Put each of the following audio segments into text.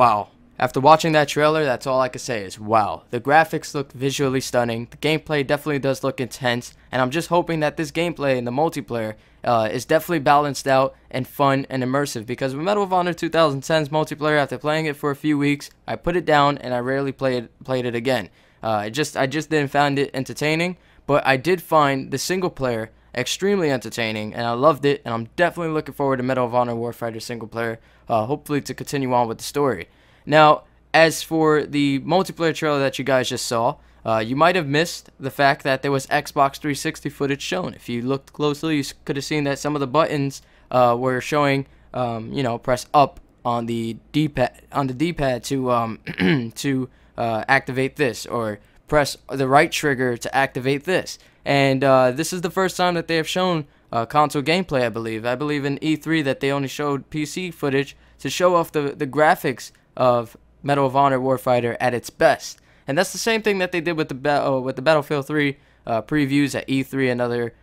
wow. After watching that trailer, that's all I can say is wow. The graphics look visually stunning, the gameplay definitely does look intense, and I'm just hoping that this gameplay in the multiplayer is definitely balanced out and fun and immersive, because with Medal of Honor 2010's multiplayer, after playing it for a few weeks, I put it down and I rarely played it again. I just didn't find it entertaining, but I did find the single player extremely entertaining, and I loved it, and I'm definitely looking forward to Medal of Honor Warfighter single player, hopefully to continue on with the story. Now, as for the multiplayer trailer that you guys just saw, you might have missed the fact that there was Xbox 360 footage shown. If you looked closely, you could have seen that some of the buttons were showing, press up on the D-pad to to activate this, or press the right trigger to activate this. And this is the first time that they have shown console gameplay, I believe. I believe in E3 that they only showed PC footage to show off the graphics of Medal of Honor Warfighter at its best. And that's the same thing that they did with the Battlefield 3 previews at E3 and other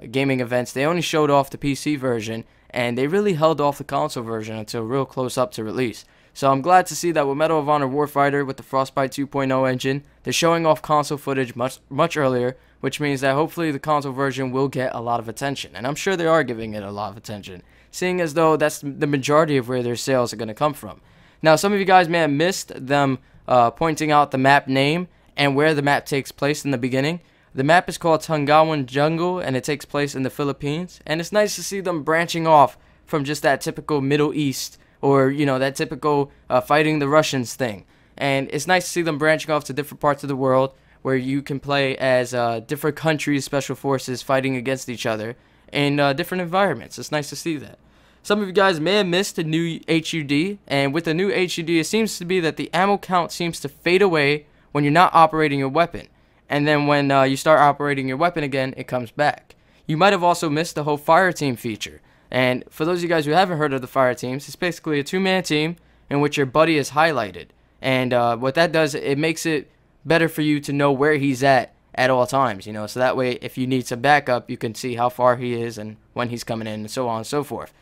gaming events. They only showed off the PC version, and they really held off the console version until real close up to release. So I'm glad to see that with Medal of Honor Warfighter with the Frostbite 2.0 engine, they're showing off console footage much earlier, which means that hopefully the console version will get a lot of attention. And I'm sure they are giving it a lot of attention, seeing as though that's the majority of where their sales are going to come from. Now, some of you guys may have missed them pointing out the map name and where the map takes place in the beginning. The map is called Tunggawan Jungle, and it takes place in the Philippines. And it's nice to see them branching off from just that typical Middle East, or, that typical fighting the Russians thing. And it's nice to see them branching off to different parts of the world where you can play as different countries' special forces fighting against each other in different environments. It's nice to see that. Some of you guys may have missed the new HUD, and with the new HUD, it seems to be that the ammo count seems to fade away when you're not operating your weapon. And then when you start operating your weapon again, it comes back. You might have also missed the whole fire team feature. And for those of you guys who haven't heard of the fire teams, it's basically a two-man team in which your buddy is highlighted. And what that does, it makes it better for you to know where he's at all times, so that way if you need some backup, you can see how far he is and when he's coming in, and so on and so forth.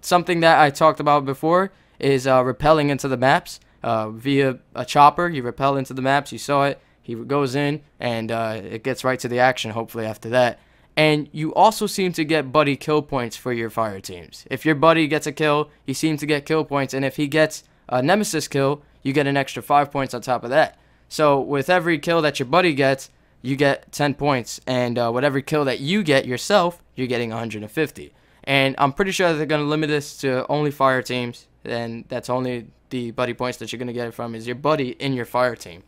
Something that I talked about before is rappelling into the maps via a chopper. You rappel into the maps, you saw it, he goes in, and it gets right to the action hopefully after that. And you also seem to get buddy kill points for your fire teams. If your buddy gets a kill, you seem to get kill points, and if he gets a nemesis kill, you get an extra 5 points on top of that. So with every kill that your buddy gets, you get 10 points, and with every kill that you get yourself, you're getting 150. And I'm pretty sure that they're going to limit this to only fire teams, and that's only the buddy points that you're going to get it from is your buddy in your fire team.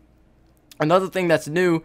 Another thing that's new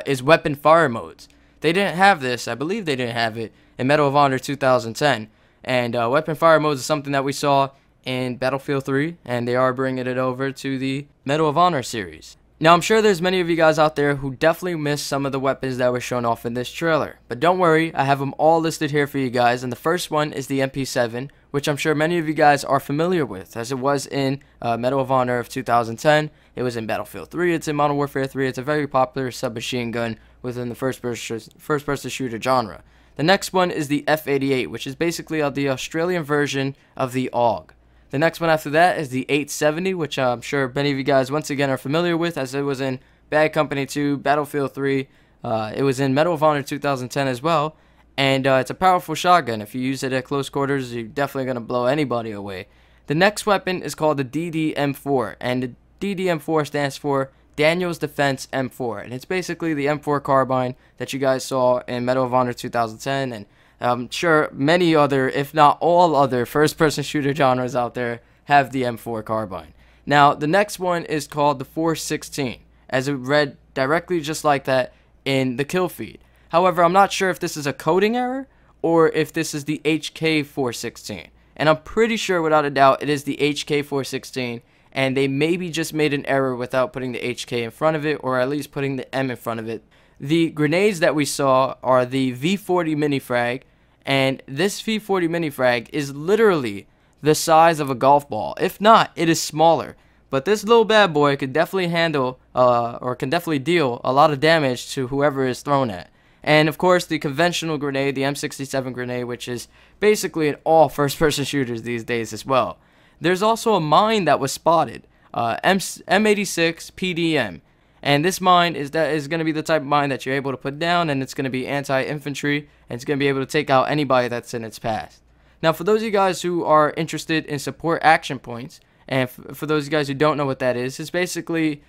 is weapon fire modes. They didn't have this, I believe they didn't have it, in Medal of Honor 2010. And weapon fire modes is something that we saw in Battlefield 3, and they are bringing it over to the Medal of Honor series. Now, I'm sure there's many of you guys out there who definitely missed some of the weapons that were shown off in this trailer. But don't worry, I have them all listed here for you guys. And the first one is the MP7, which I'm sure many of you guys are familiar with, as it was in Medal of Honor of 2010. It was in Battlefield 3. It's in Modern Warfare 3. It's a very popular submachine gun within the first-person shooter genre. The next one is the F88, which is basically the Australian version of the AUG. The next one after that is the 870, which I'm sure many of you guys once again are familiar with, as it was in Bad Company 2, Battlefield 3. It was in Medal of Honor 2010 as well, and it's a powerful shotgun. If you use it at close quarters, you're definitely going to blow anybody away. The next weapon is called the DD-M4, and the DD-M4 stands for Daniel's Defense M4, and it's basically the M4 carbine that you guys saw in Medal of Honor 2010, and I'm sure many other, if not all other, first-person shooter genres out there have the M4 carbine. Now, the next one is called the 416, as it read directly just like that in the kill feed. However, I'm not sure if this is a coding error or if this is the HK416. And I'm pretty sure, without a doubt, it is the HK416, and they maybe just made an error without putting the HK in front of it, or at least putting the M in front of it. The grenades that we saw are the V40 mini frag, and this V40 mini frag is literally the size of a golf ball. If not, it is smaller. But this little bad boy could definitely handle, or can definitely deal a lot of damage to whoever is thrown at. And of course, the conventional grenade, the M67 grenade, which is basically in all first-person shooters these days as well. there's also a mine that was spotted, M86 PDM. And this mine is going to be the type of mine that you're able to put down, and it's going to be anti-infantry, and it's going to be able to take out anybody that's in its path. Now, for those of you guys who are interested in support action points, and for those of you guys who don't know what that is, it's basically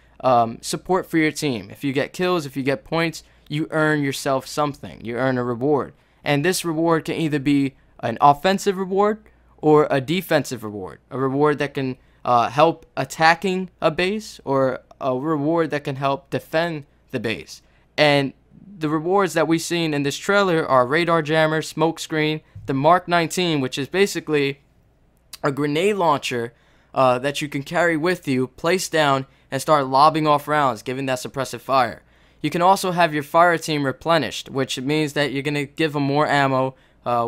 support for your team. If you get kills, if you get points, you earn yourself something. You earn a reward. And this reward can either be an offensive reward or a defensive reward. A reward that can help attacking a base, or a reward that can help defend the base. And the rewards that we've seen in this trailer are radar jammer, smoke screen, the Mark 19, which is basically a grenade launcher that you can carry with you, place down, and start lobbing off rounds, giving that suppressive fire. You can also have your fire team replenished, which means that you're going to give them more ammo,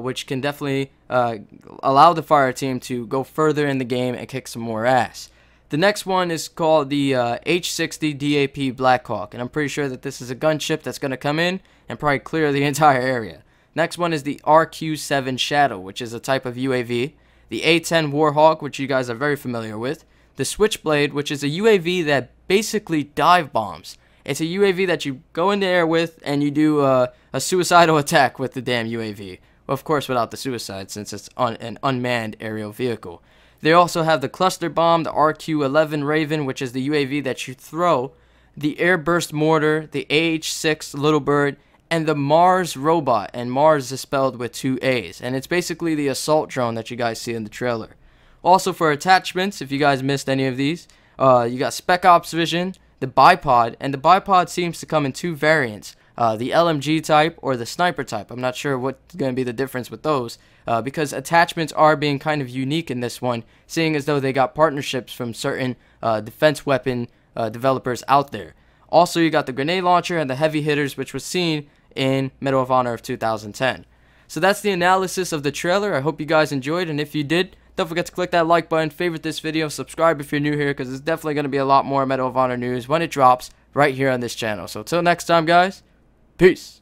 which can definitely allow the fire team to go further in the game and kick some more ass. The next one is called the H60 DAP Blackhawk, and I'm pretty sure that this is a gunship that's going to come in and probably clear the entire area. Next one is the RQ-7 Shadow, which is a type of UAV. The A-10 Warhawk, which you guys are very familiar with. The Switchblade, which is a UAV that basically dive bombs. It's a UAV that you go in the air with, and you do a suicidal attack with the damn UAV. Well, of course, without the suicide, since it's an unmanned aerial vehicle. They also have the Cluster Bomb, the RQ-11 Raven, which is the UAV that you throw, the Airburst Mortar, the AH-6 Little Bird, and the Mars Robot. And Mars is spelled with 2 A's. And it's basically the assault drone that you guys see in the trailer. Also, for attachments, if you guys missed any of these, you got Spec Ops Vision, the Bipod, and the Bipod seems to come in 2 variants. The LMG type or the sniper type. I'm not sure what's going to be the difference with those, because attachments are being kind of unique in this one, seeing as though they got partnerships from certain defense weapon developers out there. Also, you got the grenade launcher and the heavy hitters, which was seen in Medal of Honor of 2010. So that's the analysis of the trailer. I hope you guys enjoyed, and if you did, don't forget to click that like button, favorite this video, subscribe if you're new here, because there's definitely going to be a lot more Medal of Honor news when it drops right here on this channel. So till next time, guys. Peace.